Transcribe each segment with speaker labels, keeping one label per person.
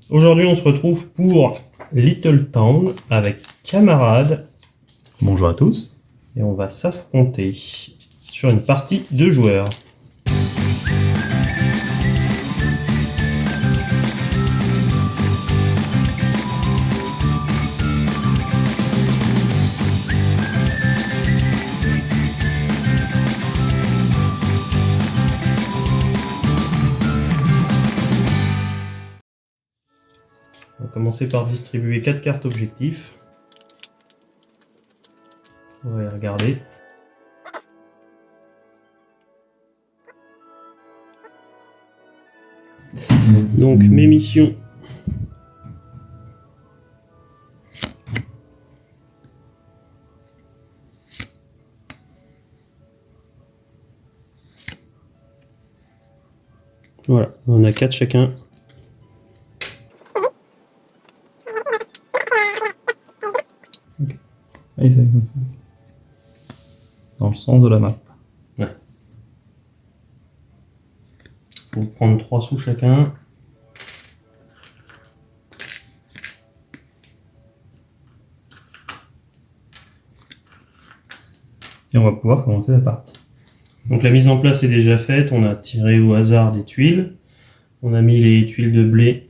Speaker 1: Aujourd'hui, on se retrouve pour Little Town avec camarades.
Speaker 2: Bonjour à tous.
Speaker 1: Et on va s'affronter sur une partie de joueurs. On va commencer par distribuer 4 cartes objectifs. On va les regarder. Donc mes missions. Voilà, on en a 4 chacun.
Speaker 2: Allez, ça va comme ça. Dans le sens de la map.
Speaker 1: Ouais. Faut prendre 3 sous chacun.
Speaker 2: Et on va pouvoir commencer la partie.
Speaker 1: Donc la mise en place est déjà faite, on a tiré au hasard des tuiles. On a mis les tuiles de blé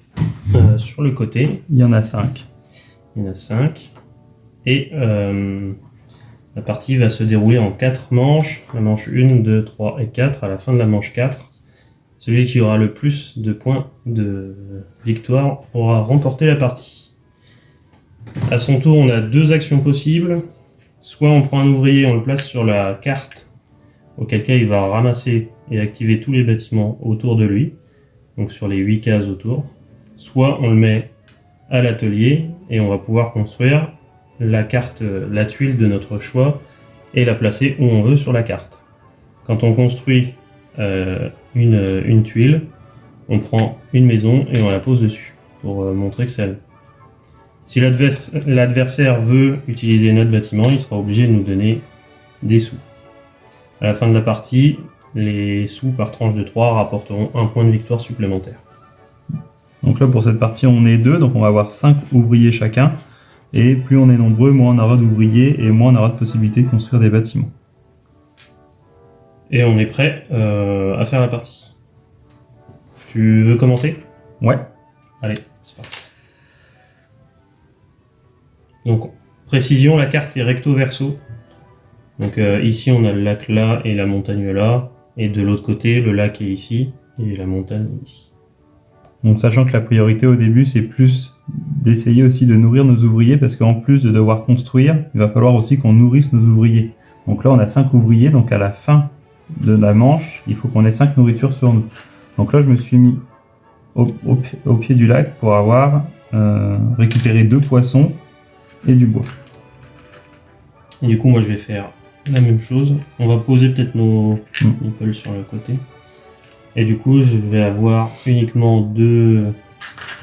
Speaker 1: sur le côté.
Speaker 2: Il y en a 5.
Speaker 1: Il y en a 5. Et la partie va se dérouler en 4 manches. La manche 1, 2, 3 et 4. À la fin de la manche 4, celui qui aura le plus de points de victoire aura remporté la partie. À son tour, on a 2 actions possibles. Soit on prend un ouvrier et on le place sur la carte, auquel cas il va ramasser et activer tous les bâtiments autour de lui, donc sur les 8 cases autour. Soit on le met à l'atelier et on va pouvoir construire la carte, la tuile de notre choix et la placer où on veut sur la carte. Quand on construit une tuile, on prend une maison et on la pose dessus pour montrer que c'est elle. Si l'adversaire veut utiliser notre bâtiment, il sera obligé de nous donner des sous. À la fin de la partie, les sous par tranche de 3 rapporteront un point de victoire supplémentaire.
Speaker 2: Donc là, pour cette partie, on est 2, donc on va avoir 5 ouvriers chacun. Et plus on est nombreux, moins on aura d'ouvriers et moins on aura de possibilités de construire des bâtiments.
Speaker 1: Et on est prêt à faire la partie. Tu veux commencer ?
Speaker 2: Ouais.
Speaker 1: Allez, c'est parti. Donc, précision, la carte est recto-verso. Donc ici, on a le lac là et la montagne là. Et de l'autre côté, le lac est ici et la montagne est ici.
Speaker 2: Donc sachant que la priorité au début, c'est plus d'essayer aussi de nourrir nos ouvriers, parce qu'en plus de devoir construire, il va falloir aussi qu'on nourrisse nos ouvriers. Donc là, on a 5 ouvriers, donc à la fin de la manche, il faut qu'on ait 5 nourritures sur nous. Donc là, je me suis mis au pied du lac pour avoir récupéré 2 poissons et du bois.
Speaker 1: Et du coup, moi, je vais faire la même chose. On va poser peut-être nos pelles sur le côté. Et du coup, je vais avoir uniquement 2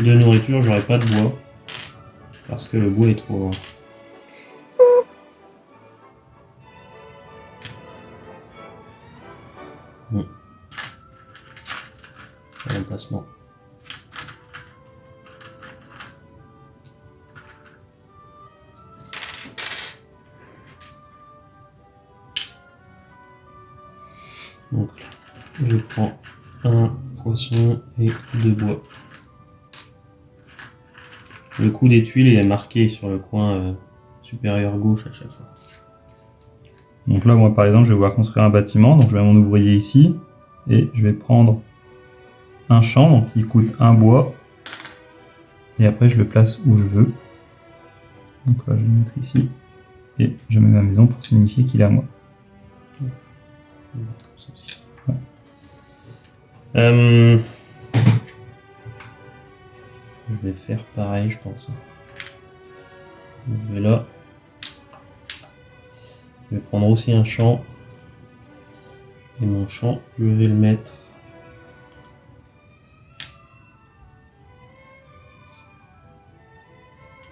Speaker 1: nourritures. J'aurai pas de bois. Parce que le bois est trop loin. L'emplacement. Donc, je prends un poisson et 2 bois. Le coup des tuiles est marqué sur le coin supérieur gauche à chaque fois.
Speaker 2: Donc là, moi par exemple, je vais pouvoir construire un bâtiment. Donc je vais mon ouvrier ici et je vais prendre un champ, donc qui coûte 1 bois. Et après, je le place où je veux. Donc là, je vais le mettre ici et je mets ma maison pour signifier qu'il est à moi.
Speaker 1: Ouais. Je vais faire pareil, je pense. Donc, je vais là. Je vais prendre aussi un champ. Et mon champ, je vais le mettre.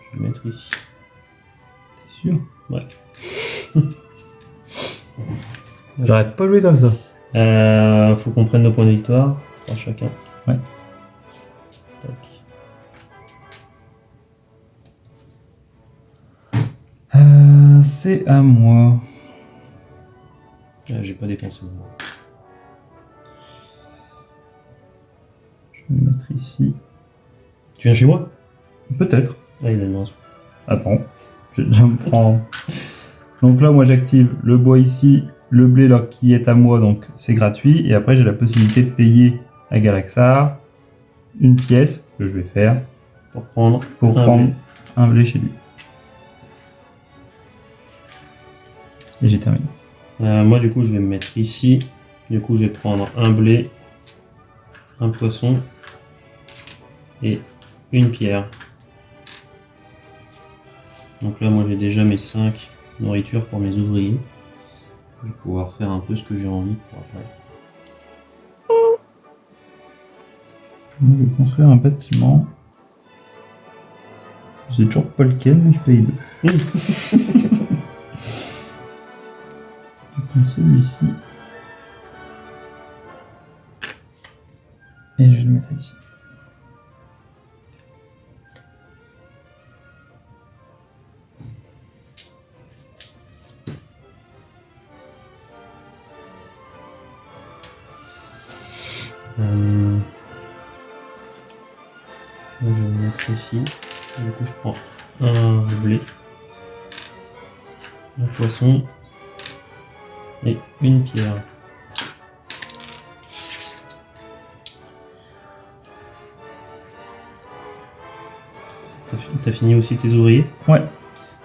Speaker 1: Je vais le mettre ici.
Speaker 2: T'es sûr ?
Speaker 1: Ouais.
Speaker 2: J'arrête pas de jouer comme ça.
Speaker 1: Faut qu'on prenne nos points de victoire, par chacun.
Speaker 2: Ouais.
Speaker 1: Tac.
Speaker 2: c'est à moi.
Speaker 1: Ah, j'ai pas dépensé mon moment.
Speaker 2: Je vais me mettre ici.
Speaker 1: Tu viens chez moi?
Speaker 2: Peut-être.
Speaker 1: Ah, il donne-moi un sou.
Speaker 2: Attends, je vais déjà me prendre. Donc là, moi, j'active le bois ici, le blé là qui est à moi, donc c'est gratuit. Et après, j'ai la possibilité de payer à Galaxar une pièce que je vais faire
Speaker 1: Pour prendre
Speaker 2: prendre un blé chez lui. Et j'ai terminé.
Speaker 1: Moi, du coup, je vais me mettre ici. Du coup, je vais prendre un blé, un poisson et une pierre. Donc là, moi, j'ai déjà mes 5 nourritures pour mes ouvriers. Je vais pouvoir faire un peu ce que j'ai envie pour après.
Speaker 2: Je vais construire un bâtiment. Je sais toujours pas lequel, mais je paye 2. Je prends celui-ci. Et je vais le mettre ici.
Speaker 1: Moi, je vais me mettre ici. Du coup, je prends un blé, un poisson et une pierre. T'as fini aussi tes ouvriers?
Speaker 2: Ouais.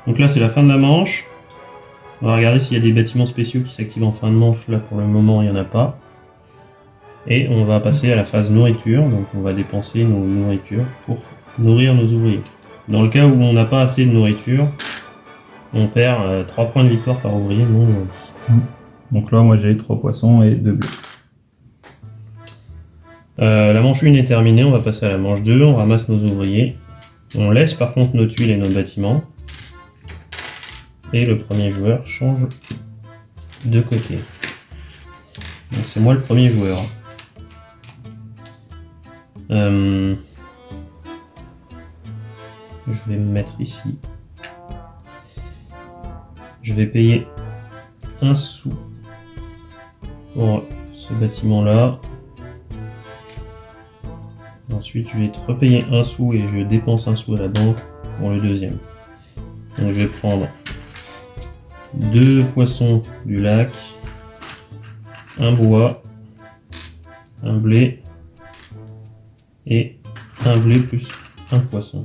Speaker 1: Donc là, c'est la fin de la manche. On va regarder s'il y a des bâtiments spéciaux qui s'activent en fin de manche. Là, pour le moment, il n'y en a pas. Et on va passer à la phase nourriture. Donc, on va dépenser nos nourritures pour nourrir nos ouvriers. Dans le cas où on n'a pas assez de nourriture, on perd 3 points de victoire par ouvrier non nourri.
Speaker 2: Donc là, moi, j'ai 3 poissons et 2 bleus.
Speaker 1: La manche 1 est terminée. On va passer à la manche 2. On ramasse nos ouvriers. On laisse par contre nos tuiles et nos bâtiments. Et le premier joueur change de côté. Donc c'est moi le premier joueur. Je vais me mettre ici. Je vais payer un sou pour ce bâtiment-là. Ensuite, je vais te repayer un sou et je dépense un sou à la banque pour le deuxième. Donc je vais prendre 2 poissons du lac, un bois, un blé et un blé plus un poisson.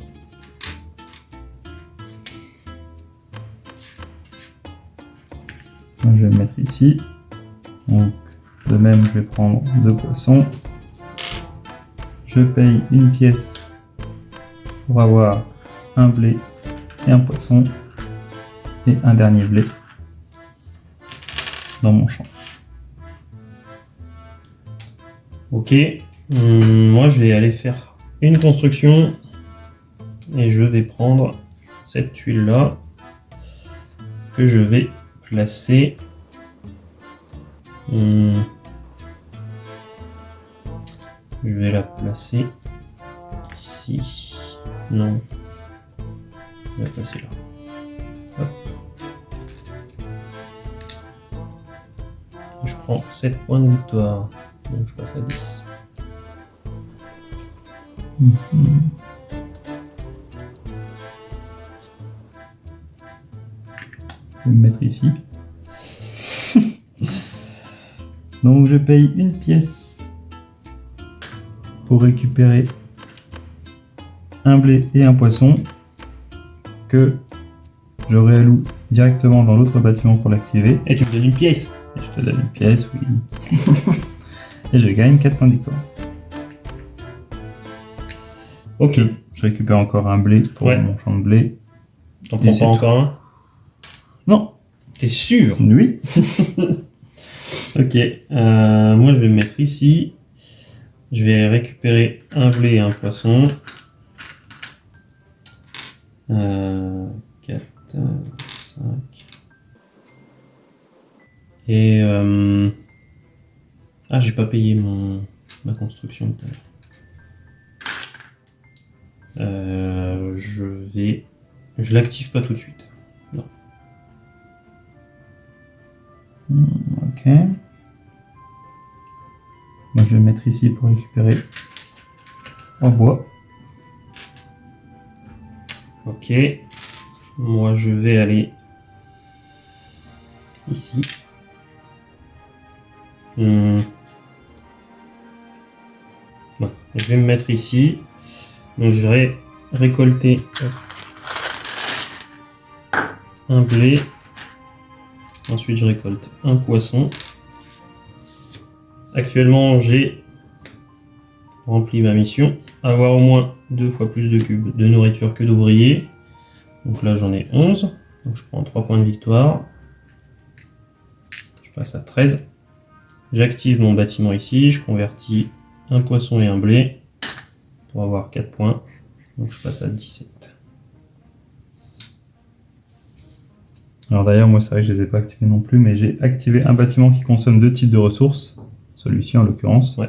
Speaker 2: Donc, je vais me mettre ici. Donc, de même, je vais prendre 2 poissons. Je paye une pièce pour avoir un blé et un poisson et un dernier blé dans mon champ.
Speaker 1: Ok, moi je vais aller faire une construction et je vais prendre cette tuile là que je vais placer. Je vais la placer ici. Non. Je vais la placer là. Hop. Je prends 7 points de victoire. Donc je passe à 10.
Speaker 2: Je vais me mettre ici. Donc je paye une pièce pour récupérer un blé et un poisson que je réalloue directement dans l'autre bâtiment pour l'activer.
Speaker 1: Et tu me donnes une pièce.
Speaker 2: Et je te donne une pièce, oui. Et je gagne 4 points de victoire.
Speaker 1: Ok.
Speaker 2: Je récupère encore un blé pour mon champ de blé.
Speaker 1: T'en prends pas encore un?
Speaker 2: Non.
Speaker 1: T'es sûr?
Speaker 2: Oui.
Speaker 1: Ok. Moi je vais me mettre ici. Je vais récupérer un blé et un poisson. 4, 5. Et ah, j'ai pas payé ma construction tout à l'heure. Je l'active pas tout de suite. Non.
Speaker 2: Ok. Moi, je vais me mettre ici pour récupérer 3 bois.
Speaker 1: Ok. Moi, je vais aller ici. Ouais, je vais me mettre ici. Donc, je vais récolter un blé. Ensuite, je récolte un poisson. Actuellement, j'ai rempli ma mission. Avoir au moins 2 fois plus de cubes de nourriture que d'ouvriers. Donc là, j'en ai 11. Donc, je prends 3 points de victoire. Je passe à 13. J'active mon bâtiment ici. Je convertis un poisson et un blé pour avoir 4 points. Donc, je passe à 17.
Speaker 2: Alors d'ailleurs, moi, c'est vrai que je les ai pas activés non plus, mais j'ai activé un bâtiment qui consomme 2 types de ressources. Celui-ci, en l'occurrence.
Speaker 1: Ouais.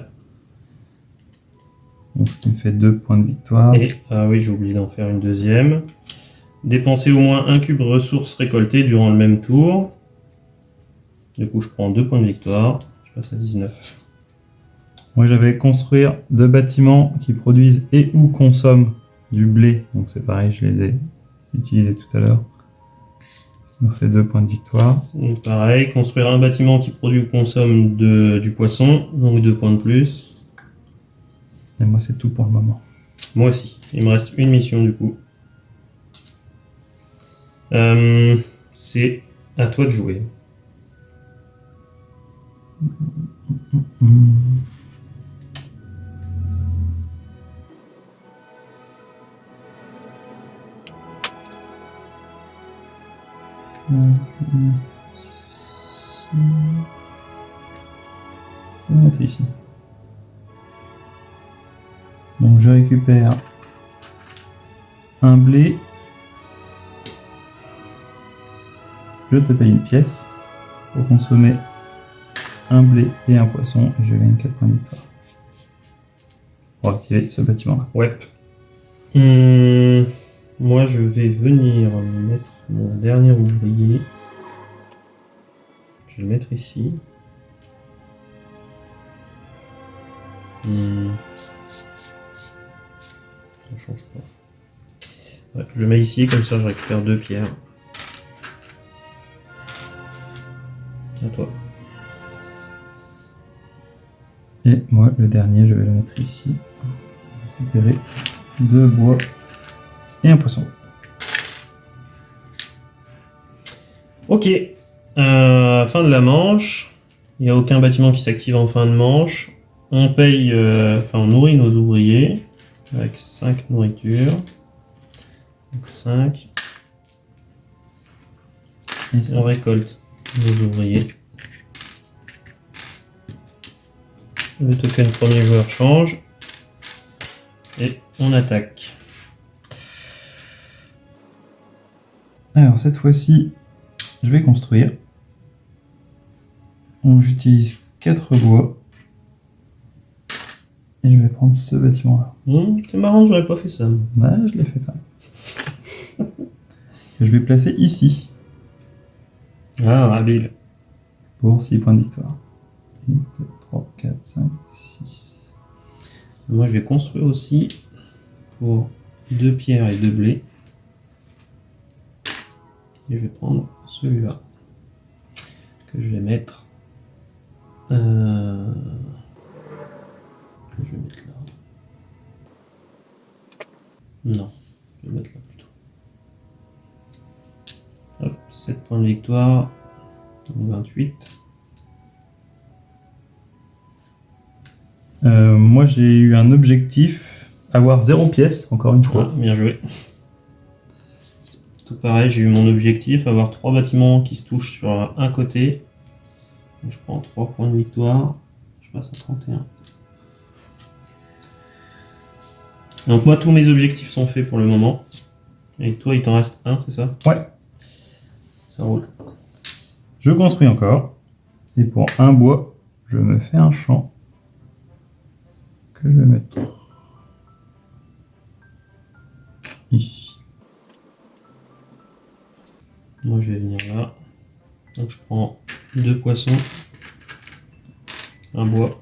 Speaker 2: Donc, ce qui me fait 2 points de victoire.
Speaker 1: Et, ah oui, j'ai oublié d'en faire une deuxième. Dépenser au moins un cube ressources récoltées durant le même tour. Du coup, je prends 2 points de victoire. Je passe à 19.
Speaker 2: Moi, j'avais construire 2 bâtiments qui produisent et ou consomment du blé. Donc, c'est pareil, je les ai utilisés tout à l'heure. Ça me fait 2 points de victoire.
Speaker 1: Donc, pareil, construire un bâtiment qui produit ou consomme du poisson. Donc 2 points de plus.
Speaker 2: Et moi, c'est tout pour le moment.
Speaker 1: Moi aussi. Il me reste une mission du coup. C'est à toi de jouer.
Speaker 2: Je vais le mettre ici. Donc je récupère un blé. Je te paye une pièce pour consommer un blé et un poisson et je gagne 4 points de victoire. Pour activer ce bâtiment-là.
Speaker 1: Ouais. Moi, je vais venir mettre mon dernier ouvrier. Je vais le mettre ici. Ça change pas. Ouais, je le mets ici, comme ça je récupère 2 pierres. À toi.
Speaker 2: Et moi, le dernier, je vais le mettre ici. Récupérer 2 bois et un poisson.
Speaker 1: Ok. Fin de la manche. Il n'y a aucun bâtiment qui s'active en fin de manche. On paye, on nourrit nos ouvriers avec 5 nourritures. Donc 5.
Speaker 2: Et ça.
Speaker 1: On récolte nos ouvriers. Le token premier joueur change. Et on attaque.
Speaker 2: Alors cette fois-ci, je vais construire. Donc j'utilise 4 bois. Et je vais prendre ce bâtiment-là.
Speaker 1: C'est marrant, j'aurais pas fait ça.
Speaker 2: Ouais, je l'ai fait quand même. Je vais placer ici.
Speaker 1: Ah, habile.
Speaker 2: Pour 6 points de victoire. 1, 2, 3, 4, 5, 6.
Speaker 1: Moi, je vais construire aussi pour 2 pierres et 2 blés. Et je vais prendre celui-là. Que je vais mettre... que je vais mettre là. Non, je vais mettre là plutôt. Hop, 7 points de victoire. Donc 28.
Speaker 2: Moi j'ai eu un objectif, avoir 0 pièce, encore une fois.
Speaker 1: Ah, bien joué. Tout pareil, j'ai eu mon objectif, avoir 3 bâtiments qui se touchent sur un côté. Donc, je prends 3 points de victoire. Je passe à 31. Donc moi, tous mes objectifs sont faits pour le moment. Et toi, il t'en reste un, c'est ça?
Speaker 2: Ouais.
Speaker 1: Ça roule.
Speaker 2: Je construis encore. Et pour un bois, je me fais un champ que je vais mettre ici.
Speaker 1: Moi, je vais venir là. Donc je prends 2 poissons un bois.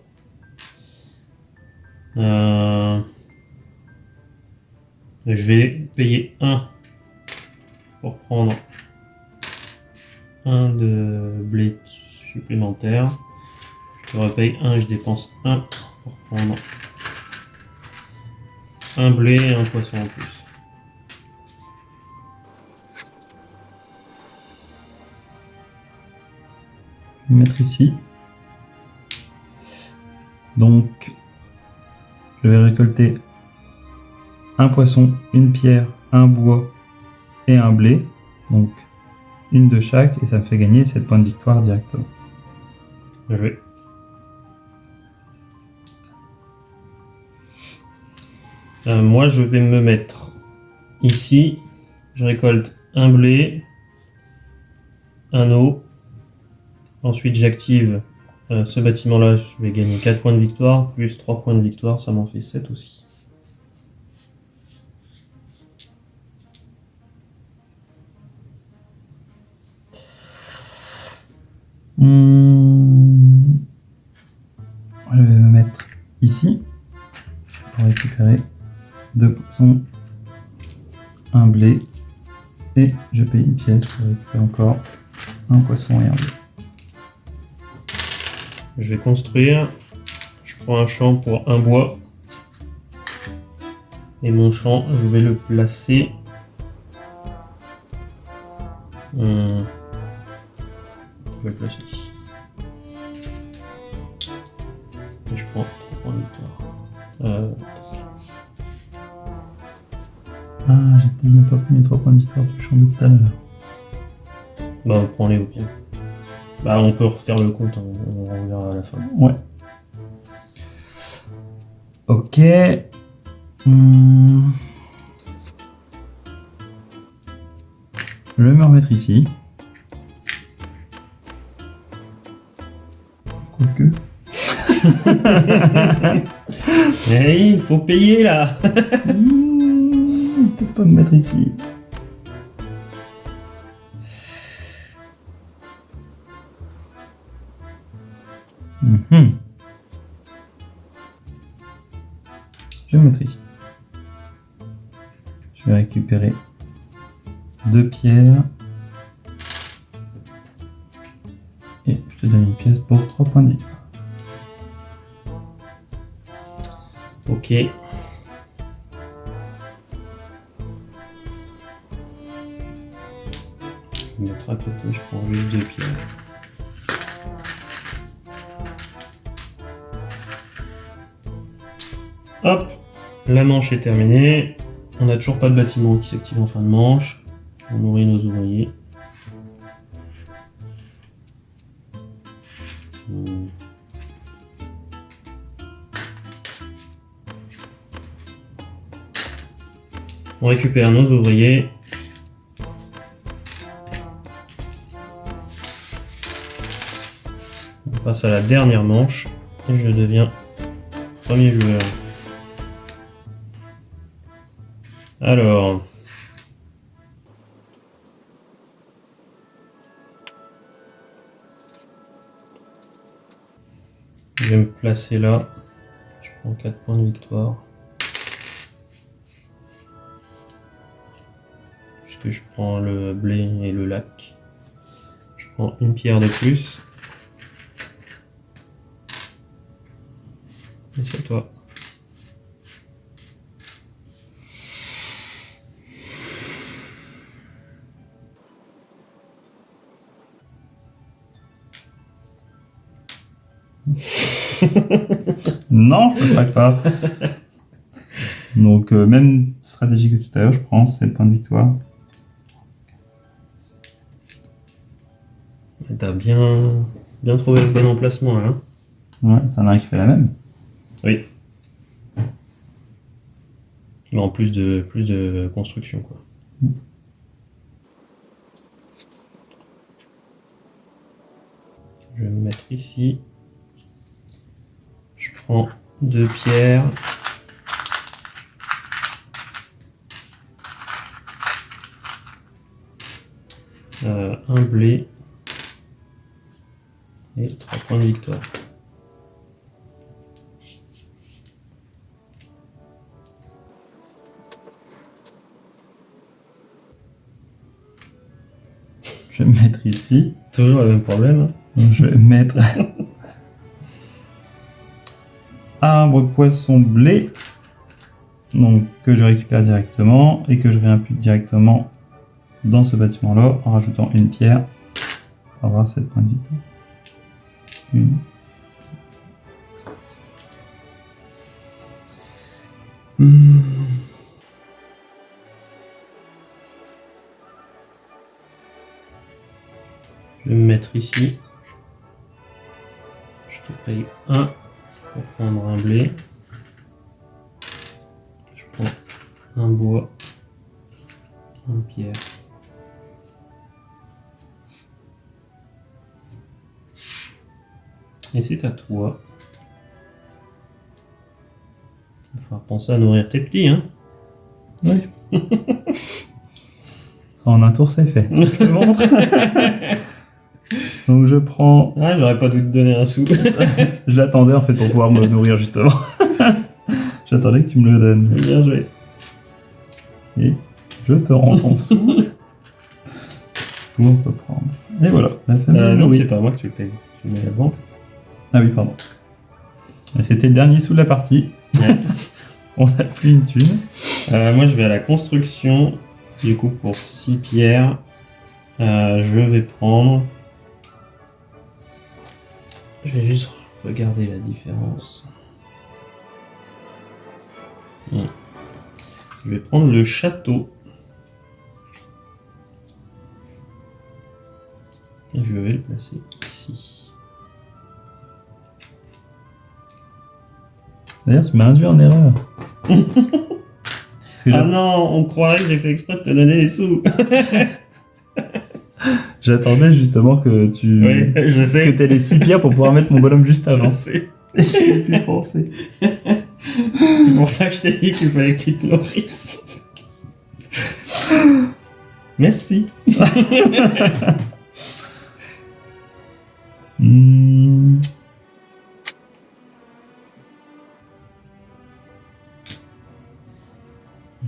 Speaker 1: Je vais payer 1 pour prendre un de blé supplémentaire. Je te repaye 1 et je dépense 1 pour prendre un blé et un poisson en plus.
Speaker 2: Je vais mettre ici. Donc, je vais récolter un poisson, une pierre, un bois et un blé. Donc, une de chaque et ça me fait gagner 7 points de victoire directement.
Speaker 1: Bien joué. Moi, je vais me mettre ici. Je récolte un blé, un eau. Ensuite, j'active ce bâtiment-là. Je vais gagner 4 points de victoire, plus 3 points de victoire. Ça m'en fait 7 aussi.
Speaker 2: Je vais me mettre ici pour récupérer 2 poissons, un blé et je paye une pièce pour récupérer encore un poisson et un blé.
Speaker 1: Je vais construire. Je prends un champ pour un bois. Et mon champ, je vais le placer. Je vais le placer ici. Et je prends 3 points de victoire.
Speaker 2: Ah, j'ai peut-être bien pas pris mes 3 points de victoire du champ de tout à l'heure.
Speaker 1: Bah, prends-les au pire. Bah, on peut refaire le compte, hein, on reverra à la fin.
Speaker 2: Ouais. Ok. Je vais me remettre ici. Quoique.
Speaker 1: Eh, il faut payer là.
Speaker 2: Peut-être pas me mettre ici. Je vais me mettre ici. Je vais récupérer 2 pierres. Et je te donne une pièce pour 3 points de victoire.
Speaker 1: Ok. Je vais mettre à côté, je prends juste 2 pierres. Hop, la manche est terminée. On n'a toujours pas de bâtiment qui s'active en fin de manche. On nourrit nos ouvriers. On récupère nos ouvriers. On passe à la dernière manche et je deviens premier joueur. Alors, je vais me placer là. Je prends 4 points de victoire. Puisque je prends le blé et le lac. Je prends une pierre de plus. Et c'est à toi.
Speaker 2: Non, je ne pas. Donc, même stratégie que tout à l'heure, je prends 7 points de victoire.
Speaker 1: T'as bien trouvé le bon emplacement là. Hein.
Speaker 2: Ouais, t'en as un qui fait la même.
Speaker 1: Oui. Mais en plus de construction quoi. Je vais me mettre ici. Je prends 2 pierres. Un blé. Et 3 points de victoire.
Speaker 2: Je vais me mettre ici.
Speaker 1: Toujours le même problème. Hein.
Speaker 2: Donc, je vais mettre arbre, poisson, blé. Donc, que je récupère directement et que je réimpute directement dans ce bâtiment-là en rajoutant une pierre pour avoir 7 points de victoire. Une.
Speaker 1: Je vais me mettre ici. Je te paye 1 pour prendre un blé. Je prends un bois, une pierre. Et c'est à toi. Il va falloir penser à nourrir tes petits, hein.
Speaker 2: Oui. Ça en un tour, c'est fait. Je te montre. Donc je prends.
Speaker 1: Ah, j'aurais pas dû te donner un sou.
Speaker 2: Je l'attendais en fait pour pouvoir me nourrir justement. J'attendais que tu me le donnes.
Speaker 1: Bien joué.
Speaker 2: Et je te rends ton sou pour reprendre. Et voilà, la famille est
Speaker 1: Non,
Speaker 2: nourrie.
Speaker 1: c'est pas moi que tu le payes. Tu mets à la banque.
Speaker 2: Ah oui, pardon. Et c'était le dernier sou de la partie.
Speaker 1: Ouais.
Speaker 2: On a plus une thune.
Speaker 1: Moi, je vais à la construction. Du coup, pour 6 pierres, je vais prendre. Je vais juste regarder la différence. Je vais prendre le château. Et je vais le placer ici.
Speaker 2: D'ailleurs, tu m'as induit en erreur. Parce que
Speaker 1: Ah non, on croirait que j'ai fait exprès de te donner des sous.
Speaker 2: j'attendais justement que tu.
Speaker 1: Oui, je sais.
Speaker 2: Que t'aies les 6 pierres pour pouvoir mettre mon bonhomme juste
Speaker 1: Je
Speaker 2: avant.
Speaker 1: sais.
Speaker 2: J'ai pu penser.
Speaker 1: C'est pour ça que je t'ai dit qu'il fallait que tu te nourrisses. Merci.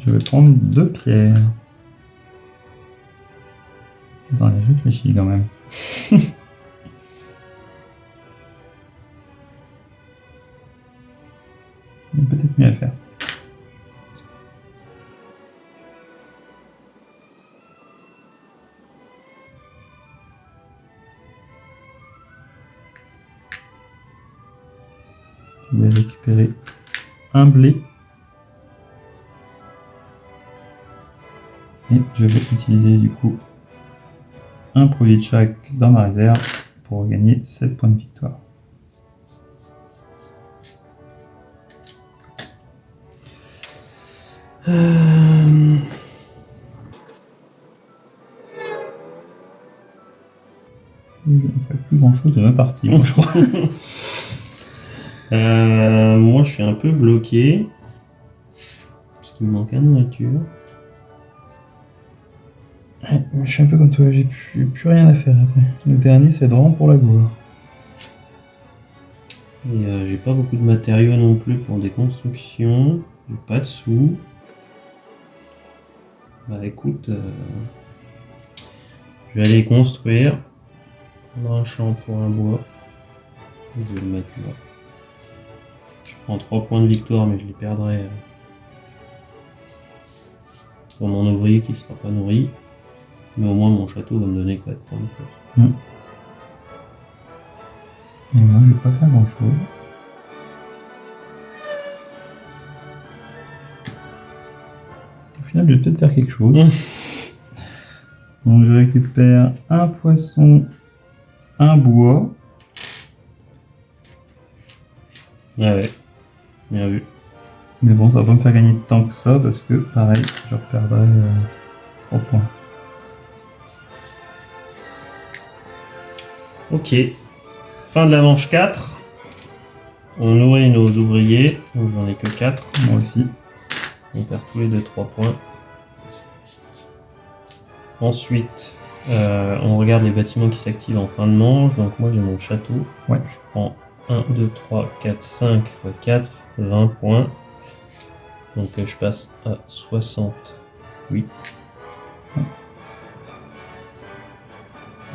Speaker 2: Je vais prendre 2 pierres. Attends, je réfléchis quand même. Il y a peut-être mieux à faire. Je vais récupérer un blé. Et je vais utiliser du coup un produit de chaque dans ma réserve pour gagner 7 points de victoire. Et je ne fais plus grand chose de ma partie, moi je crois.
Speaker 1: Moi, je suis un peu bloqué. Parce qu'il me manque un nourriture.
Speaker 2: Je suis un peu comme toi, j'ai plus rien à faire après. Le dernier, c'est vraiment pour la gloire.
Speaker 1: Et j'ai pas beaucoup de matériaux non plus pour des constructions. J'ai pas de sous. Bah écoute, je vais aller construire. Prendre un champ pour un bois. Je vais le mettre là. Je prends 3 points de victoire, mais je les perdrai pour mon ouvrier qui ne sera pas nourri. Mais au moins mon château va me donner 4 points de plus.
Speaker 2: Et moi, je vais pas faire grand chose. Au final, je vais peut-être faire quelque chose. Donc, je récupère un poisson, un bois.
Speaker 1: Ah ouais, bien vu.
Speaker 2: Mais bon, ça va pas me faire gagner tant que ça parce que, pareil, je reperdrai 3 points.
Speaker 1: Ok. Fin de la manche 4. On nourrit nos ouvriers. Donc j'en ai que 4.
Speaker 2: Moi aussi.
Speaker 1: On perd tous les deux 3 points. Ensuite, on regarde les bâtiments qui s'activent en fin de manche. Donc moi j'ai mon château.
Speaker 2: Ouais.
Speaker 1: Je prends 1, 2, 3, 4, 5 x 4, 20 points. Donc je passe à 68.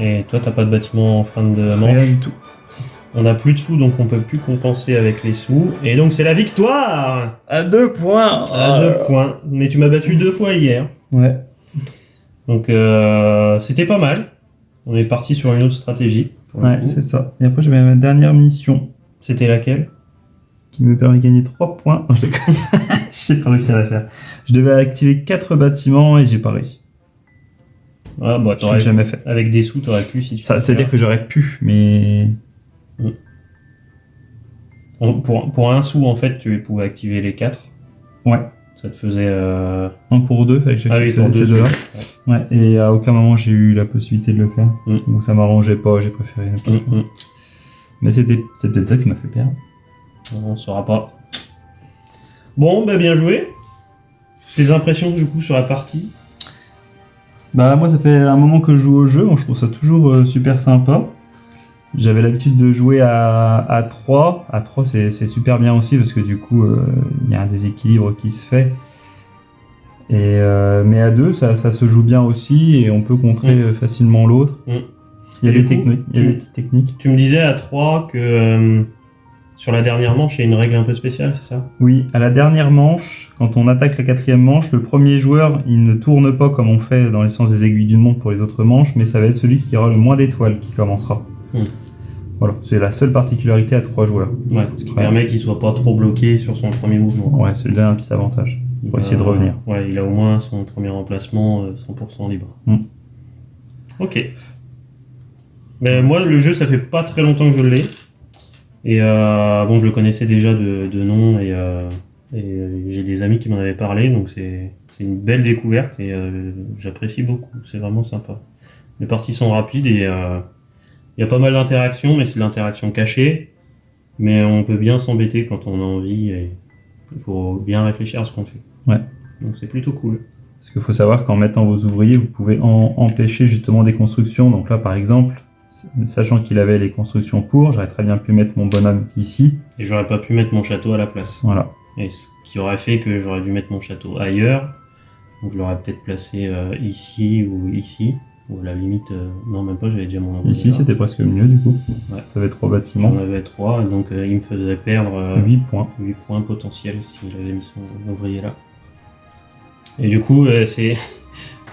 Speaker 1: Et toi, t'as pas de bâtiment en fin de
Speaker 2: Rien
Speaker 1: manche.
Speaker 2: du tout.
Speaker 1: On n'a plus de sous, donc on peut plus compenser avec les sous. Et donc c'est la victoire
Speaker 2: À 2 points.
Speaker 1: à 2 points. Mais tu m'as battu 2 fois hier.
Speaker 2: Ouais.
Speaker 1: Donc c'était pas mal. On est parti sur une autre stratégie. pour le
Speaker 2: Ouais,
Speaker 1: coup.
Speaker 2: c'est ça. Et après, j'avais ma dernière mission
Speaker 1: C'était laquelle?
Speaker 2: qui me permet de gagner 3 points. Non, je déconne. J'ai pas réussi à la faire. Je devais activer 4 bâtiments et j'ai pas réussi.
Speaker 1: Ah bah
Speaker 2: Je l'ai
Speaker 1: t'aurais
Speaker 2: jamais fait.
Speaker 1: avec des sous, t'aurais pu si tu.
Speaker 2: Ça, c'est-à-dire que j'aurais pu, mais
Speaker 1: Pour un sou, en fait, tu pouvais activer les 4.
Speaker 2: ouais.
Speaker 1: Ça te faisait.
Speaker 2: 1 pour 2, fallait que
Speaker 1: Ah oui,
Speaker 2: j'active
Speaker 1: pour
Speaker 2: ces
Speaker 1: 2
Speaker 2: deux-là. Ouais, et à aucun moment j'ai eu la possibilité de le faire.
Speaker 1: Mm.
Speaker 2: Donc ça m'arrangeait pas, j'ai préféré ne pas. Mais c'est peut-être ça qui m'a fait perdre.
Speaker 1: On ne saura pas. Bon, bah bien joué. Tes impressions du coup sur la partie?
Speaker 2: Bah moi ça fait un moment que je joue au jeu, donc je trouve ça toujours super sympa. J'avais l'habitude de jouer à 3. À 3 c'est super bien aussi parce que du coup il y a un déséquilibre qui se fait. Et, mais à 2 ça se joue bien aussi et on peut contrer facilement l'autre.
Speaker 1: Mm.
Speaker 2: Il y a
Speaker 1: Du
Speaker 2: des
Speaker 1: coup,
Speaker 2: techniques. Il y a des petites techniques.
Speaker 1: Tu me disais à 3 que sur la dernière manche, il y a une règle un peu spéciale, c'est ça?
Speaker 2: Oui, à la dernière manche, quand on attaque la 4e manche, le premier joueur, il ne tourne pas comme on fait dans les sens des aiguilles d'une montre pour les autres manches, mais ça va être celui qui aura le moins d'étoiles qui commencera. Voilà, c'est la seule particularité à 3 joueurs.
Speaker 1: Ouais, ce qui
Speaker 2: Ouais.
Speaker 1: permet qu'il soit pas trop bloqué sur son premier mouvement.
Speaker 2: Ouais, c'est là un petit avantage. Pour essayer de revenir.
Speaker 1: Ouais, il a au moins son premier emplacement 100% libre.
Speaker 2: Mm.
Speaker 1: Ok. Mais moi, le jeu, ça fait pas très longtemps que je l'ai. Et bon, je le connaissais déjà de nom et j'ai des amis qui m'en avaient parlé, donc c'est une belle découverte et j'apprécie beaucoup. C'est vraiment sympa. Les parties sont rapides et il y a pas mal d'interactions, mais c'est de l'interaction cachée. Mais on peut bien s'embêter quand on a envie et il faut bien réfléchir à ce qu'on fait.
Speaker 2: Ouais.
Speaker 1: Donc c'est plutôt cool.
Speaker 2: Parce qu'il faut savoir qu'en mettant vos ouvriers, vous pouvez empêcher justement des constructions. Donc là, par exemple, sachant qu'il avait les constructions pour, j'aurais très bien pu mettre mon bonhomme ici.
Speaker 1: Et j'aurais pas pu mettre mon château à la place.
Speaker 2: Voilà.
Speaker 1: Et ce qui aurait fait que j'aurais dû mettre mon château ailleurs. Donc je l'aurais peut-être placé ici ou ici. Ou à la limite, non même pas, j'avais déjà mon endroit.
Speaker 2: Ici, c'était presque mieux du coup.
Speaker 1: Ouais.
Speaker 2: Tu avais 3 bâtiments.
Speaker 1: J'en avais 3, donc il me faisait perdre
Speaker 2: 8 points.
Speaker 1: 8 points potentiels si j'avais mis son ouvrier là. Et du coup, c'est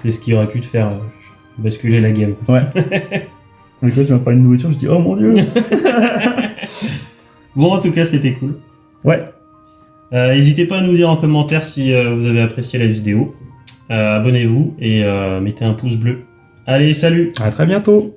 Speaker 1: ce qui aurait pu te faire basculer la game.
Speaker 2: Ouais. Mais quand tu m'as parlé de nourriture, je dis oh mon dieu.
Speaker 1: Bon, en tout cas, c'était cool.
Speaker 2: Ouais.
Speaker 1: N'hésitez pas à nous dire en commentaire si vous avez apprécié la vidéo. Abonnez-vous et mettez un pouce bleu. Allez, salut!
Speaker 2: À très bientôt.